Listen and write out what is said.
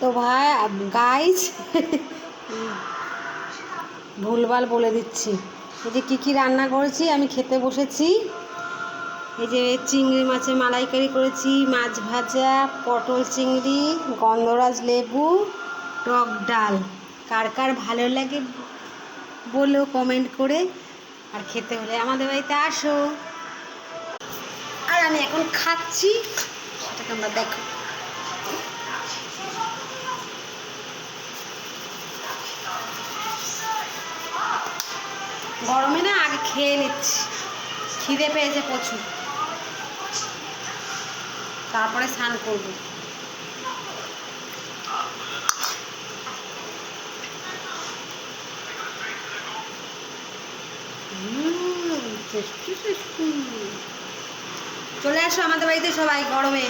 তো ভাই গাইস ভুলভাল বলে দিচ্ছি। এই যে কী রান্না করেছি, আমি খেতে বসেছি। এই যে চিংড়ি মাছের মালাইকারি করেছি, মাছ ভাজা, পটল চিংড়ি, গন্ধরাজ লেবু, টক ডাল। কার কার ভালো লাগে বলো কমেন্ট করে। আর খেতে হলে আমাদের বাড়িতে আসো। আর আমি এখন খাচ্ছি, সেটাকে আমরা দেখো। গরমে না আগে খেয়ে নিচ্ছি, খিদে পেয়েছে প্রচুর, তারপরে স্নান করবো। চলে আসো আমাদের বাড়িতে সবাই গরমে।